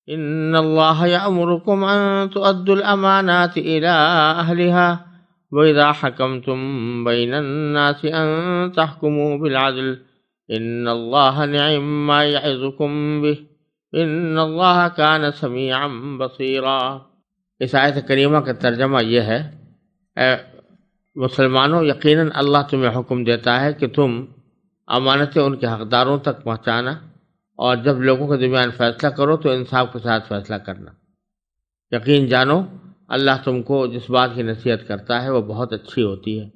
ان اللہ یأمرکم ان تؤدوا الامانات الی اہلہا وَإِذَا حَكَمْتُمْ بَيْنَ النَّاسِ أَن تَحْكُمُوا بِالْعَدْلِ إِنَّ اللَّهَ نِعِمَّ مَا يَعِظُكُمْ بِهِ إِنَّ اللَّهَ كَانَ سَمِيعًا بَصِيرًا۔ اس آیت کریمہ کا ترجمہ یہ ہے، اے مسلمانوں، یقیناً اللہ تمہیں حکم دیتا ہے کہ تم امانتیں ان کے حقداروں تک پہنچانا، اور جب لوگوں کے درمیان فیصلہ کرو تو انصاف کے ساتھ فیصلہ کرنا۔ یقین جانو اللہ تم کو جس بات کی نصیحت کرتا ہے وہ بہت اچھی ہوتی ہے،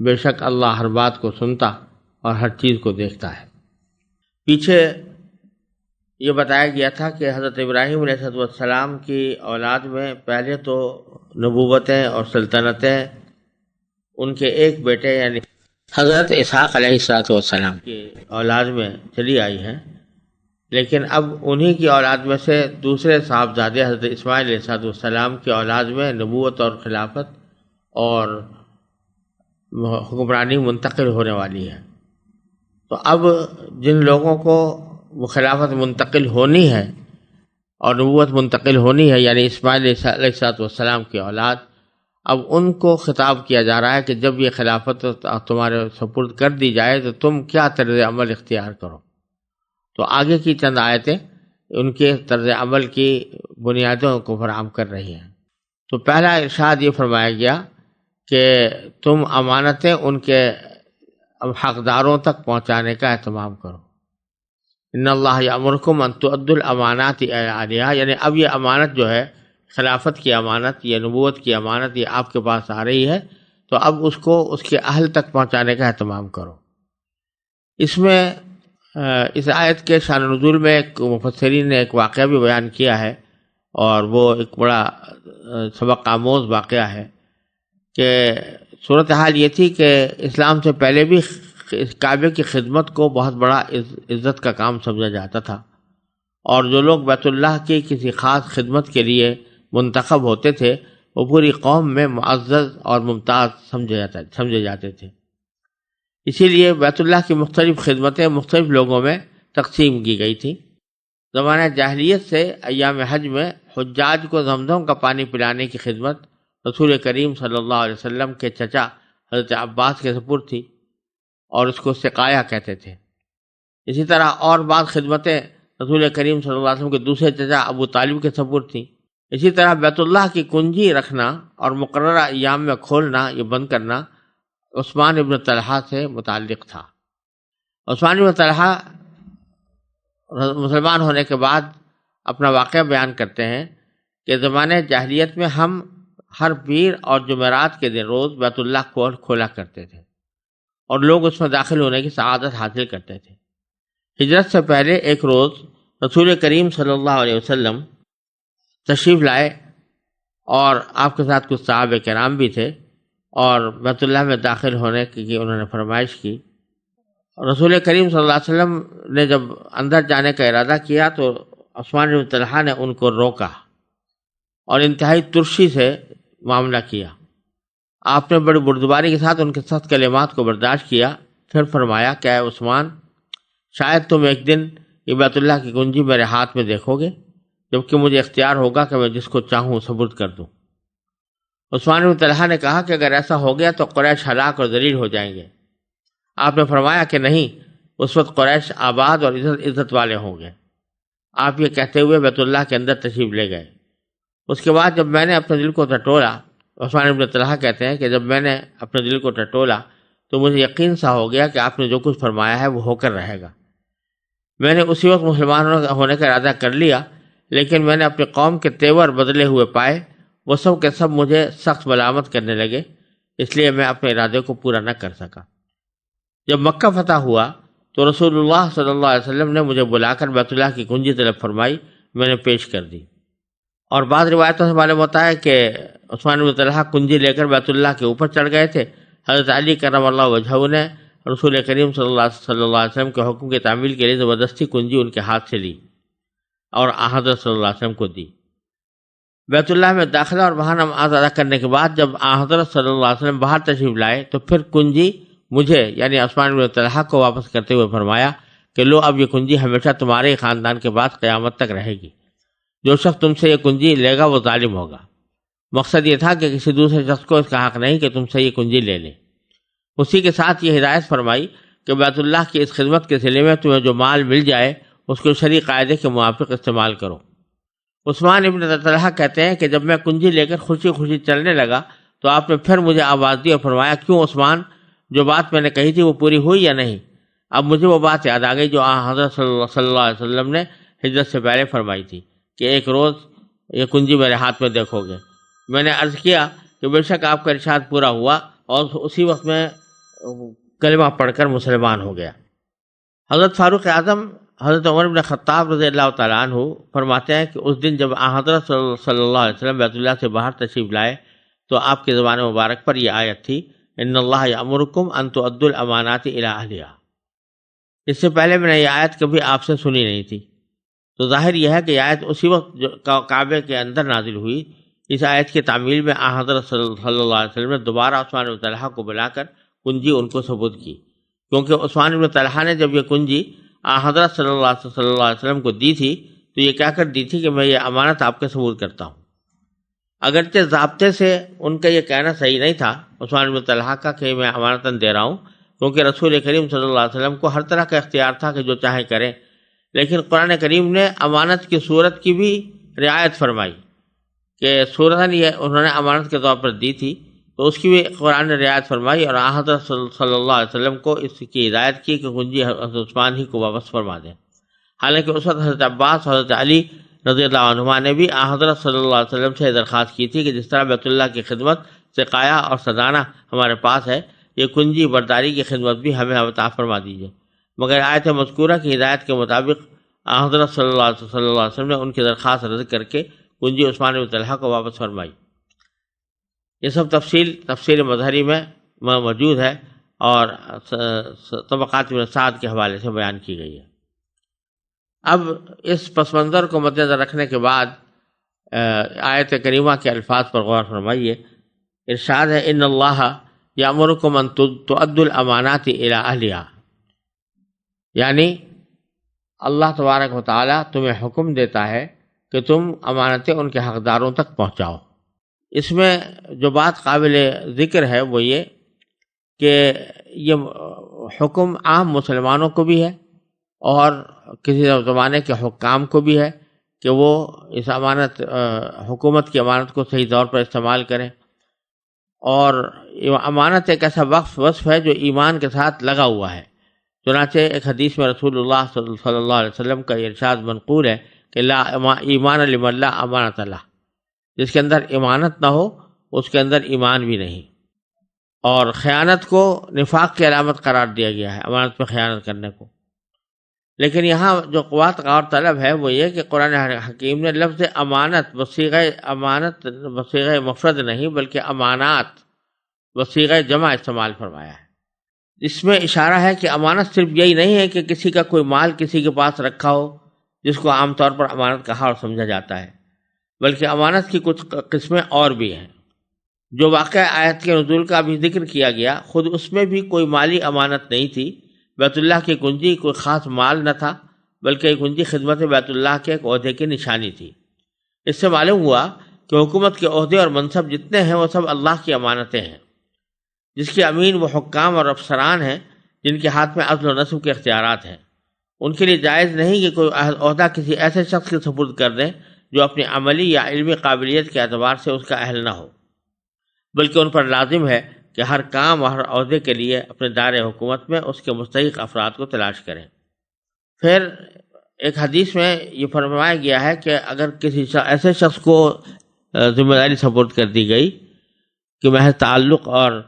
بے شک اللہ ہر بات کو سنتا اور ہر چیز کو دیکھتا ہے۔ پیچھے یہ بتایا گیا تھا کہ حضرت ابراہیم علیہ السلام کی اولاد میں پہلے تو نبوتیں اور سلطنتیں ان کے ایک بیٹے یعنی حضرت اسحاق علیہ السلام کی اولاد میں چلی آئی ہیں، لیکن اب انہی کی اولاد میں سے دوسرے صاحبزادے حضرت اسماعیل علیہ السلام کی اولاد میں نبوت اور خلافت اور حکمرانی منتقل ہونے والی ہے۔ تو اب جن لوگوں کو وہ خلافت منتقل ہونی ہے اور نبوت منتقل ہونی ہے، یعنی اسماعیل علیہ السلام کی اولاد، اب ان کو خطاب کیا جا رہا ہے کہ جب یہ خلافت تمہارے سپرد کر دی جائے تو تم کیا طرز عمل اختیار کرو۔ تو آگے کی چند آیتیں ان کے طرز عمل کی بنیادوں کو فراہم کر رہی ہیں۔ تو پہلا ارشاد یہ فرمایا گیا کہ تم امانتیں ان کے حقداروں تک پہنچانے کا اہتمام کرو۔ ان اللہ یأمرکم ان تؤدوا الامانات الی اہلہا، یعنی اب یہ امانت جو ہے، خلافت کی امانت، یہ نبوت کی امانت، یہ آپ کے پاس آ رہی ہے، تو اب اس کو اس کے اہل تک پہنچانے کا اہتمام کرو۔ اس میں اس آیت کے شان نزول میں ایک مفسرین نے ایک واقعہ بھی بیان کیا ہے، اور وہ ایک بڑا سبق آموز واقعہ ہے کہ صورتحال یہ تھی کہ اسلام سے پہلے بھی کعبے کی خدمت کو بہت بڑا عزت کا کام سمجھا جاتا تھا، اور جو لوگ بیت اللہ کی کسی خاص خدمت کے لیے منتخب ہوتے تھے وہ پوری قوم میں معزز اور ممتاز سمجھے جاتے تھے۔ اسی لیے بیت اللہ کی مختلف خدمتیں مختلف لوگوں میں تقسیم کی گئی تھیں۔ زمانہ جاہلیت سے ایام حج میں حجاج کو زمزم کا پانی پلانے کی خدمت رسول کریم صلی اللہ علیہ وسلم کے چچا حضرت عباس کے سپرد تھی، اور اس کو سقایا کہتے تھے۔ اسی طرح اور بعض خدمتیں رسول کریم صلی اللہ علیہ وسلم کے دوسرے چچا ابو طالب کے سپرد تھیں۔ اسی طرح بیت اللہ کی کنجی رکھنا اور مقررہ ایام میں کھولنا، یہ بند کرنا، عثمان ابن طلحہ سے متعلق تھا۔ عثمان ابن طلحہ مسلمان ہونے کے بعد اپنا واقعہ بیان کرتے ہیں کہ زمانے جاہلیت میں ہم ہر پیر اور جمعرات کے دن روز بیت اللہ کو کھولا کرتے تھے، اور لوگ اس میں داخل ہونے کی سعادت حاصل کرتے تھے۔ ہجرت سے پہلے ایک روز رسول کریم صلی اللہ علیہ وسلم تشریف لائے، اور آپ کے ساتھ کچھ صحابہ کرام بھی تھے، اور بیت اللہ میں داخل ہونے کی انہوں نے فرمائش کی۔ رسول کریم صلی اللہ علیہ وسلم نے جب اندر جانے کا ارادہ کیا تو عثمان بن طلحہ نے ان کو روکا اور انتہائی ترشی سے معاملہ کیا۔ آپ نے بڑی بردباری کے ساتھ ان کے سخت کلمات کو برداشت کیا، پھر فرمایا کہ اے عثمان، شاید تم ایک دن یہ بیت اللہ کی کنجی میرے ہاتھ میں دیکھو گے، جبکہ مجھے اختیار ہوگا کہ میں جس کو چاہوں سپرد کر دوں۔ عثمان بن طلحہ نے کہا کہ اگر ایسا ہو گیا تو قریش ہلاک اور ذلیل ہو جائیں گے۔ آپ نے فرمایا کہ نہیں، اس وقت قریش آباد اور عزت والے ہوں گے۔ آپ یہ کہتے ہوئے بیت اللہ کے اندر تشریف لے گئے۔ اس کے بعد جب میں نے اپنے دل کو ٹٹولا، عثمان بن طلحہ کہتے ہیں کہ جب میں نے اپنے دل کو ٹٹولا تو مجھے یقین سا ہو گیا کہ آپ نے جو کچھ فرمایا ہے وہ ہو کر رہے گا۔ میں نے اسی وقت مسلمان ہونے کا ارادہ کر لیا، لیکن میں نے اپنی قوم کے تیور بدلے ہوئے پائے، وہ سب کے سب مجھے سخت ملامت کرنے لگے، اس لیے میں اپنے ارادے کو پورا نہ کر سکا۔ جب مکہ فتح ہوا تو رسول اللہ صلی اللہ علیہ وسلم نے مجھے بلا کر بیت اللہ کی کنجی طلب فرمائی، میں نے پیش کر دی۔ اور بعض روایتوں سے معلوم ہوتا ہے کہ عثمان بن طلحہ کنجی لے کر بیت اللہ کے اوپر چڑھ گئے تھے۔ حضرت علی کرم اللہ وجہہ نے رسول کریم صلی اللہ علیہ وسلم کے حکم کی تعمیل کے لیے زبردستی کنجی ان کے ہاتھ سے لی اور حضرت صلی اللہ علیہ وسلم کو دی۔ بیت اللہ میں داخلہ اور وہاں نماز ادا کرنے کے بعد جب حضرت صلی اللہ علیہ وسلم باہر تشریف لائے تو پھر کنجی مجھے یعنی عثمان بن طلحہ کو واپس کرتے ہوئے فرمایا کہ لو، اب یہ کنجی ہمیشہ تمہارے خاندان کے بعد قیامت تک رہے گی۔ جو شخص تم سے یہ کنجی لے گا وہ ظالم ہوگا۔ مقصد یہ تھا کہ کسی دوسرے شخص کو اس کا حق نہیں کہ تم سے یہ کنجی لے لے۔ اسی کے ساتھ یہ ہدایت فرمائی کہ بیت اللہ کی اس خدمت کے ذیل میں تمہیں جو مال مل جائے اس کو شرعی قاعدے کے موافق استعمال کرو۔ عثمان ابن طلحہ کہتے ہیں کہ جب میں کنجی لے کر خوشی خوشی چلنے لگا تو آپ نے پھر مجھے آواز دی اور فرمایا، کیوں عثمان، جو بات میں نے کہی تھی وہ پوری ہوئی یا نہیں؟ اب مجھے وہ بات یاد آ گئی جو حضرت صلی اللہ علیہ وسلم نے ہجرت سے پہلے فرمائی تھی کہ ایک روز یہ کنجی میرے ہاتھ میں دیکھو گے۔ میں نے عرض کیا کہ بے شک آپ کا ارشاد پورا ہوا، اور اسی وقت میں کلمہ پڑھ کر مسلمان ہو گیا۔ حضرت فاروق اعظم حضرت عمر بن خطاب رضی اللہ تعالیٰ عنہ فرماتے ہیں کہ اس دن جب حضرت صلی اللہ علیہ وسلم بیت اللہ سے باہر تشریف لائے تو آپ کے زبان مبارک پر یہ آیت تھی، ان اللہ یأمرکم ان تؤدوا الامانات الی اہلہا۔ اس سے پہلے میں نے یہ آیت کبھی آپ سے سنی نہیں تھی، تو ظاہر یہ ہے کہ یہ آیت اسی وقت کعبے کے اندر نازل ہوئی۔ اس آیت کی تعمیل میں حضرت صلی اللہ علیہ وسلم نے دوبارہ عثمان بن طلحہ کو بلا کر کنجی ان کو ثبوت کی، کیونکہ عثمان بن طلحہ نے جب یہ کنجی حضرت صلی اللہ علیہ وسلم کو دی تھی تو یہ کہہ کر دی تھی کہ میں یہ امانت آپ کے ثبوت کرتا ہوں۔ اگرچہ ضابطے سے ان کا یہ کہنا صحیح نہیں تھا عثمان بن طلحہ کا کہ میں امانتاً دے رہا ہوں، کیونکہ رسول کریم صلی اللہ علیہ وسلم کو ہر طرح کا اختیار تھا کہ جو چاہے کریں، لیکن قرآن کریم نے امانت کی صورت کی بھی رعایت فرمائی کہ صورتاً یہ انہوں نے امانت کے طور پر دی تھی، تو اس کی بھی قرآن نے رعایت فرمائی اور حضرت صلی اللہ علیہ وسلم کو اس کی ہدایت کی کہ کنجی حضرت عثمان ہی کو واپس فرما دیں۔ حالانکہ اس وقت حضرت عباس، حضرت علی رضی اللہ عنہما نے بھی حضرت صلی اللہ علیہ وسلم سے درخواست کی تھی کہ جس طرح بیت اللہ کی خدمت سقایا اور سجانا ہمارے پاس ہے، یہ کنجی برداری کی خدمت بھی ہمیں عطا فرما دیجیے، مگر آیت مذکورہ کی ہدایت کے مطابق حضرت صلی اللہ علیہ وسلم نے ان کی درخواست رد کر کے کنجی عثمان بن طلحہ کو واپس فرمائی۔ یہ سب تفسیر مظہری میں موجود ہے اور طبقات ابن سعد کے حوالے سے بیان کی گئی ہے۔ اب اس پس منظر کو مد نظر رکھنے کے بعد آیت کریمہ کے الفاظ پر غور فرمائیے۔ ارشاد ہے، ان اللہ یأمرکم ان تؤدوا الامانات الی اہلہا، یعنی اللہ تبارک و تعالیٰ تمہیں حکم دیتا ہے کہ تم امانتیں ان کے حقداروں تک پہنچاؤ۔ اس میں جو بات قابل ذکر ہے وہ یہ کہ یہ حکم عام مسلمانوں کو بھی ہے اور کسی زمانے کے حکام کو بھی ہے کہ وہ اس حکومت کی امانت کو صحیح طور پر استعمال کریں، اور امانت ایک ایسا وصف ہے جو ایمان کے ساتھ لگا ہوا ہے۔ چنانچہ ایک حدیث میں رسول اللہ صلی اللہ علیہ وسلم کا ارشاد منقول ہے کہ لا ایمان لمن لا امانت اللہ، جس کے اندر امانت نہ ہو اس کے اندر ایمان بھی نہیں، اور خیانت کو نفاق کی علامت قرار دیا گیا ہے، امانت پہ خیانت کرنے کو۔ لیکن یہاں جو قوات غور طلب ہے وہ یہ کہ قرآن حکیم نے لفظ امانت بصیغہ مفرد نہیں بلکہ امانات بصیغہ جمع استعمال فرمایا ہے۔ اس میں اشارہ ہے کہ امانت صرف یہی نہیں ہے کہ کسی کا کوئی مال کسی کے پاس رکھا ہو جس کو عام طور پر امانت کہا اور سمجھا جاتا ہے، بلکہ امانت کی کچھ قسمیں اور بھی ہیں۔ جو واقعہ آیت کے نزول کا بھی ذکر کیا گیا، خود اس میں بھی کوئی مالی امانت نہیں تھی۔ بیت اللہ کی کنجی کوئی خاص مال نہ تھا، بلکہ یہ کنجی خدمت بیت اللہ کے ایک عہدے کی نشانی تھی۔ اس سے معلوم ہوا کہ حکومت کے عہدے اور منصب جتنے ہیں وہ سب اللہ کی امانتیں ہیں، جس کے امین وہ حکام اور افسران ہیں جن کے ہاتھ میں عدل و نصب کے اختیارات ہیں۔ ان کے لیے جائز نہیں کہ کوئی عہدہ کسی ایسے شخص کے سپرد کر دیں جو اپنی عملی یا علمی قابلیت کے اعتبار سے اس کا اہل نہ ہو، بلکہ ان پر لازم ہے کہ ہر کام اور ہر عہدے کے لیے اپنے دائرۂ حکومت میں اس کے مستحق افراد کو تلاش کریں۔ پھر ایک حدیث میں یہ فرمایا گیا ہے کہ اگر کسی ایسے شخص کو ذمہ داری سپرد کر دی گئی کہ محض تعلق اور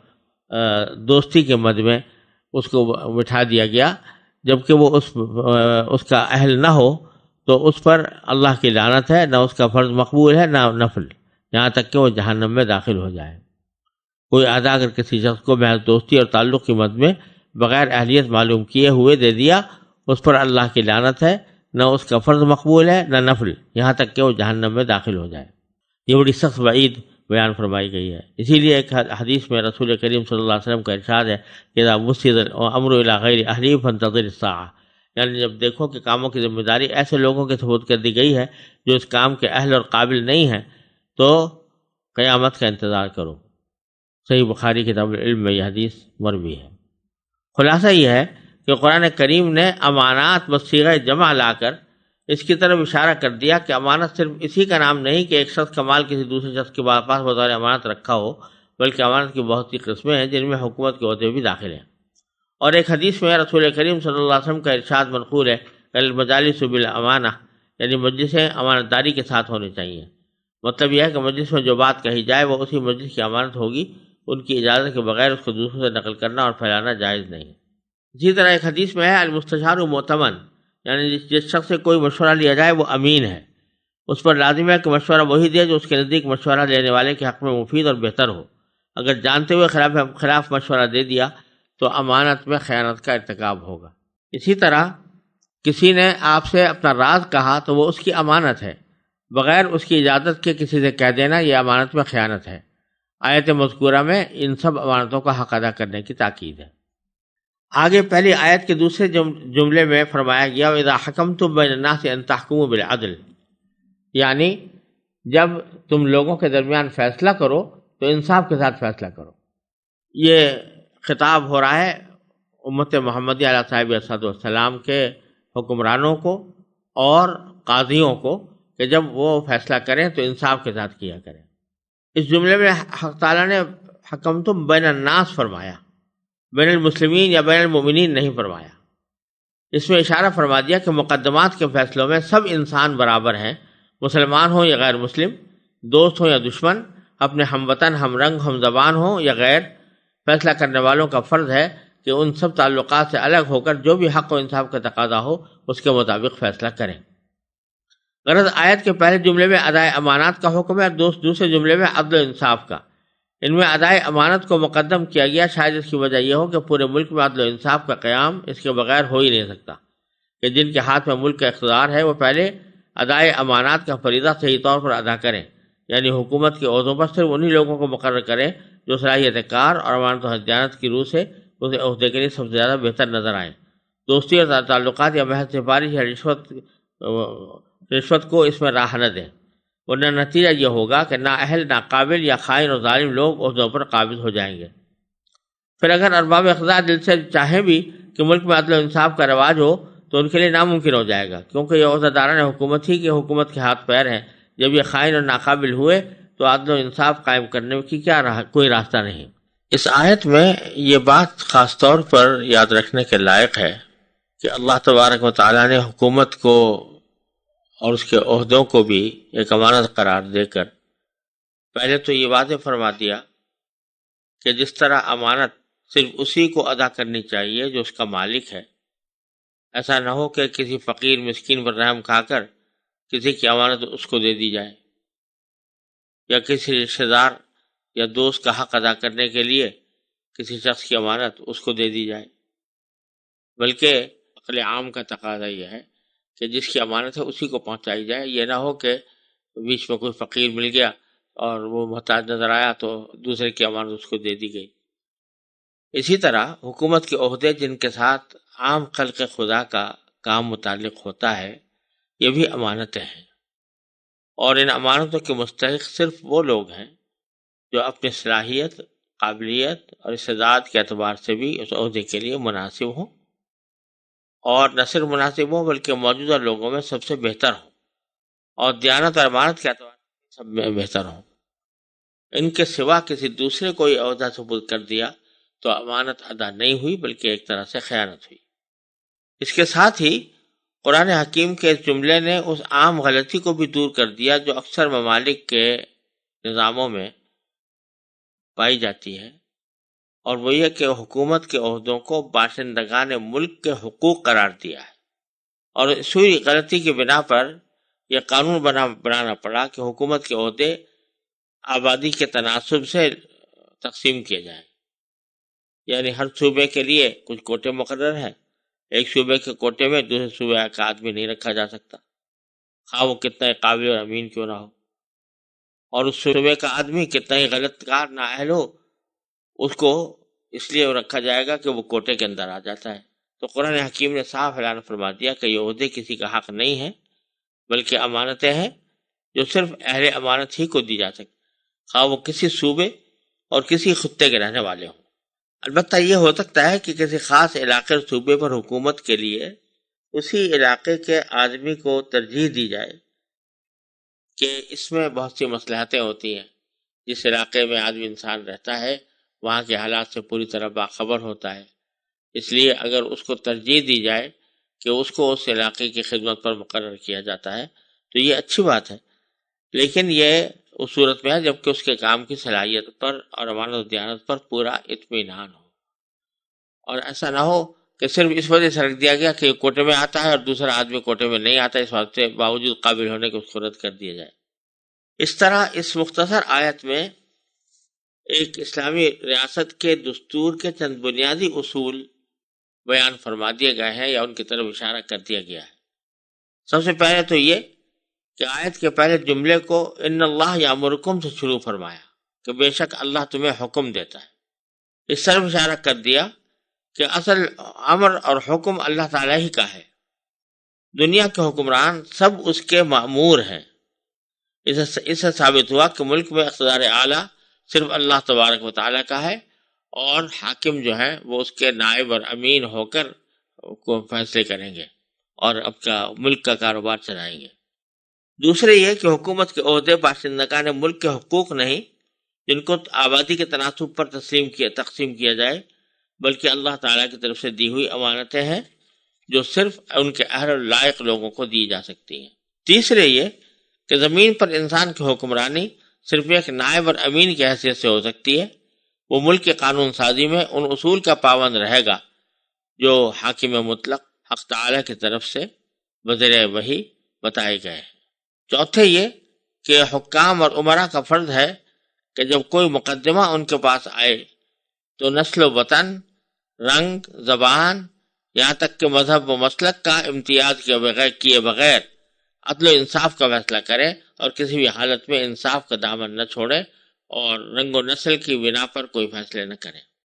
دوستی کے مد میں اس کو بٹھا دیا گیا، جبکہ وہ اس کا اہل نہ ہو، تو اس پر اللہ کی لعنت ہے، نہ اس کا فرض مقبول ہے نہ نفل، یہاں تک کہ وہ جہنم میں داخل ہو جائے۔ کوئی عہدہ اگر کسی شخص کو محض دوستی اور تعلق کی مد میں بغیر اہلیت معلوم کیے ہوئے دے دیا، اس پر اللہ کی لعنت ہے، نہ اس کا فرض مقبول ہے نہ نفل، یہاں تک کہ وہ جہنم میں داخل ہو جائے۔ یہ بڑی سخت وعید بیان فرمائی گئی ہے۔ اسی لیے ایک حدیث میں رسول کریم صلی اللہ علیہ وسلم کا ارشاد ہے کہ اذا وسد الامر الی غیر اہلہ فانتظر الساعہ، یعنی جب دیکھو کہ کاموں کی ذمہ داری ایسے لوگوں کے سپرد کر دی گئی ہے جو اس کام کے اہل اور قابل نہیں ہیں تو قیامت کا انتظار کرو۔ صحیح بخاری کتاب العلم میں یہ حدیث مروی ہے۔ خلاصہ یہ ہے کہ قرآن کریم نے امانات بصیغہ جمع لا کر اس کی طرف اشارہ کر دیا کہ امانت صرف اسی کا نام نہیں کہ ایک شخص کا مال کسی دوسرے شخص کے پاس بطور امانت رکھا ہو، بلکہ امانت کی بہت سی قسمیں ہیں جن میں حکومت کے عہدے بھی داخل ہیں۔ اور ایک حدیث میں رسول کریم صلی اللہ علیہ وسلم کا ارشاد منقول ہے، المجالس بالامانہ، یعنی مجلسیں امانت داری کے ساتھ ہونی چاہیے۔ مطلب یہ ہے کہ مجلس میں جو بات کہی جائے وہ اسی مجلس کی امانت ہوگی، ان کی اجازت کے بغیر اس کو دوسروں سے نقل کرنا اور پھیلانا جائز نہیں۔ اسی طرح ایک حدیث میں ہے، المستشار مؤتمن، یعنی جس شخص سے کوئی مشورہ لیا جائے وہ امین ہے، اس پر لازم ہے کہ مشورہ وہی دے جو اس کے نزدیک مشورہ لینے والے کے حق میں مفید اور بہتر ہو۔ اگر جانتے ہوئے خلاف مشورہ دے دیا تو امانت میں خیانت کا ارتکاب ہوگا۔ اسی طرح کسی نے آپ سے اپنا راز کہا تو وہ اس کی امانت ہے، بغیر اس کی اجازت کے کسی سے کہہ دینا یہ امانت میں خیانت ہے۔ آیت مذکورہ میں ان سب امانتوں کا حق ادا کرنے کی تاکید ہے۔ آگے پہلی آیت کے دوسرے جملے میں فرمایا گیا، وَإِذَا حَكَمْتُم بَيْنَ النَّاسِ أَن تَحْكُمُوا بِالْعَدْلِ، یعنی جب تم لوگوں کے درمیان فیصلہ کرو تو انصاف کے ساتھ فیصلہ کرو۔ یہ خطاب ہو رہا ہے امت محمدیہ علیہ صاحب والسلام کے حکمرانوں کو اور قاضیوں کو کہ جب وہ فیصلہ کریں تو انصاف کے ساتھ کیا کریں۔ اس جملے میں حق تعالیٰ نے حکمتم بین الناس فرمایا، بین المسلمین یا بین المؤمنین نہیں فرمایا۔ اس میں اشارہ فرما دیا کہ مقدمات کے فیصلوں میں سب انسان برابر ہیں، مسلمان ہوں یا غیر مسلم، دوست ہوں یا دشمن، اپنے ہم وطن، ہم رنگ، ہم زبان ہوں یا غیر۔ فیصلہ کرنے والوں کا فرض ہے کہ ان سب تعلقات سے الگ ہو کر جو بھی حق و انصاف کا تقاضا ہو اس کے مطابق فیصلہ کریں۔ غرض آیت کے پہلے جملے میں ادائے امانات کا حکم ہے اور دوسرے جملے میں عدل و انصاف کا۔ ان میں ادائے امانت کو مقدم کیا گیا، شاید اس کی وجہ یہ ہو کہ پورے ملک میں عدل و انصاف کا قیام اس کے بغیر ہو ہی نہیں سکتا کہ جن کے ہاتھ میں ملک کا اقتدار ہے وہ پہلے ادائے امانات کا فریضہ صحیح طور پر ادا کریں، یعنی حکومت کے عہدوں پر صرف انہی لوگوں کو مقرر کریں جو صلاحیت کار اور امانت و دیانت کی روح سے اسے عہدے کے لیے سب سے زیادہ بہتر نظر آئیں۔ دوستی اور تعلقات یا محض سفارش یا رشوت کو اس میں راہ نہ دیں، ورنہ نتیجہ یہ ہوگا کہ نااہل، ناقابل یا خائن اور ظالم لوگ عہدوں پر قابض ہو جائیں گے۔ پھر اگر ارباب اقتدار دل سے چاہیں بھی کہ ملک میں عدل و انصاف کا رواج ہو تو ان کے لیے ناممکن ہو جائے گا، کیونکہ یہ عہدہ داران حکومت ہی کی حکومت کے ہاتھ پیر ہیں۔ جب یہ خائن اور ناقابل ہوئے تو عدل و انصاف قائم کرنے کی کوئی راستہ نہیں۔ اس آیت میں یہ بات خاص طور پر یاد رکھنے کے لائق ہے کہ اللہ تبارک و تعالیٰ نے حکومت کو اور اس کے عہدوں کو بھی ایک امانت قرار دے کر پہلے تو یہ واضح فرما دیا کہ جس طرح امانت صرف اسی کو ادا کرنی چاہیے جو اس کا مالک ہے، ایسا نہ ہو کہ کسی فقیر مسکین پر رحم کھا کر کسی کی امانت اس کو دے دی جائے، یا کسی رشتہ دار یا دوست کا حق ادا کرنے کے لیے کسی شخص کی امانت اس کو دے دی جائے، بلکہ عقل عام کا تقاضا یہ ہے کہ جس کی امانت ہے اسی کو پہنچائی جائے۔ یہ نہ ہو کہ بیچ میں کوئی فقیر مل گیا اور وہ محتاج نظر آیا تو دوسرے کی امانت اس کو دے دی گئی۔ اسی طرح حکومت کے عہدے جن کے ساتھ عام خلق خدا کا کام متعلق ہوتا ہے یہ بھی امانتیں ہیں، اور ان امانتوں کے مستحق صرف وہ لوگ ہیں جو اپنی صلاحیت، قابلیت اور استعداد کے اعتبار سے بھی اس عہدے کے لیے مناسب ہوں، اور نہ صرف مناسب ہوں بلکہ موجودہ لوگوں میں سب سے بہتر ہوں، اور دیانت اور امانت کے اعتبار سے سب میں بہتر ہوں۔ ان کے سوا کسی دوسرے کو یہ عہدہ سپرد کر دیا تو امانت ادا نہیں ہوئی بلکہ ایک طرح سے خیانت ہوئی۔ اس کے ساتھ ہی قرآن حکیم کے اس جملے نے اس عام غلطی کو بھی دور کر دیا جو اکثر ممالک کے نظاموں میں پائی جاتی ہے، اور وہ یہ کہ حکومت کے عہدوں کو باشندگان ملک کے حقوق قرار دیا ہے، اور اسی غلطی کی بنا پر یہ قانون بنانا پڑا کہ حکومت کے عہدے آبادی کے تناسب سے تقسیم کیے جائیں، یعنی ہر صوبے کے لیے کچھ کوٹے مقرر ہیں، ایک صوبے کے کوٹے میں دوسرے صوبے کا آدمی نہیں رکھا جا سکتا، خواہ وہ کتنا ہی قابل اور امین کیوں نہ ہو، اور اس صوبے کا آدمی کتنا ہی غلط کار نااہل ہو اس کو اس لیے رکھا جائے گا کہ وہ کوٹے کے اندر آ جاتا ہے۔ تو قرآن حکیم نے صاف اعلان فرما دیا کہ یہ عہدے کسی کا حق نہیں ہے، بلکہ امانتیں ہیں جو صرف اہل امانت ہی کو دی جا سکتی، خواہ وہ کسی صوبے اور کسی خطے کے رہنے والے ہوں۔ البتہ یہ ہو سکتا ہے کہ کسی خاص علاقے اور صوبے پر حکومت کے لیے اسی علاقے کے آدمی کو ترجیح دی جائے کہ اس میں بہت سی مصلحتیں ہوتی ہیں، جس علاقے میں آدمی انسان رہتا ہے وہاں کے حالات سے پوری طرح باخبر ہوتا ہے، اس لیے اگر اس کو ترجیح دی جائے کہ اس کو اس علاقے کی خدمت پر مقرر کیا جاتا ہے تو یہ اچھی بات ہے، لیکن یہ اس صورت میں ہے جبکہ اس کے کام کی صلاحیت پر اور امانت و دیانت پر پورا اطمینان ہو، اور ایسا نہ ہو کہ صرف اس وجہ سے رکھ دیا گیا کہ کوٹے میں آتا ہے اور دوسرا آدمی کوٹے میں نہیں آتا، اس بات سے باوجود قابل ہونے کے اس کو رد کر دیا جائے۔ اس طرح اس مختصر آیت میں ایک اسلامی ریاست کے دستور کے چند بنیادی اصول بیان فرما دیے گئے ہیں یا ان کی طرف اشارہ کر دیا گیا ہے۔ سب سے پہلے تو یہ کہ آیت کے پہلے جملے کو ان اللہ یامرکم سے شروع فرمایا کہ بے شک اللہ تمہیں حکم دیتا ہے۔ اس طرف اشارہ کر دیا کہ اصل امر اور حکم اللہ تعالیٰ ہی کا ہے، دنیا کے حکمران سب اس کے مأمور ہیں۔ اس سے ثابت ہوا کہ ملک میں اقتدار اعلیٰ صرف اللہ تبارک و تعالیٰ کا ہے، اور حاکم جو ہے وہ اس کے نائب اور امین ہو کر کو فیصلے کریں گے اور اپنا ملک کا کاروبار چلائیں گے۔ دوسرے یہ کہ حکومت کے عہدے باشندگان ملک کے حقوق نہیں جن کو آبادی کے تناسب پر تقسیم کیا جائے، بلکہ اللہ تعالیٰ کی طرف سے دی ہوئی امانتیں ہیں جو صرف ان کے اہل و لائق لوگوں کو دی جا سکتی ہیں۔ تیسرے یہ کہ زمین پر انسان کی حکمرانی صرف ایک نائب اور امین کی حیثیت سے ہو سکتی ہے، وہ ملک کے قانون سازی میں ان اصول کا پابند رہے گا جو حاکم مطلق حق تعالیٰ کی طرف سے بذریعہ وحی بتائے گئے ہیں۔ چوتھے یہ کہ حکام اور امراء کا فرض ہے کہ جب کوئی مقدمہ ان کے پاس آئے تو نسل و وطن، رنگ، زبان، یہاں تک کہ مذہب و مسلک کا امتیاز کیے بغیر عدل و انصاف کا فیصلہ کرے اور کسی بھی حالت میں انصاف کا دامن نہ چھوڑے اور رنگ و نسل کی بنا پر کوئی فیصلے نہ کرے۔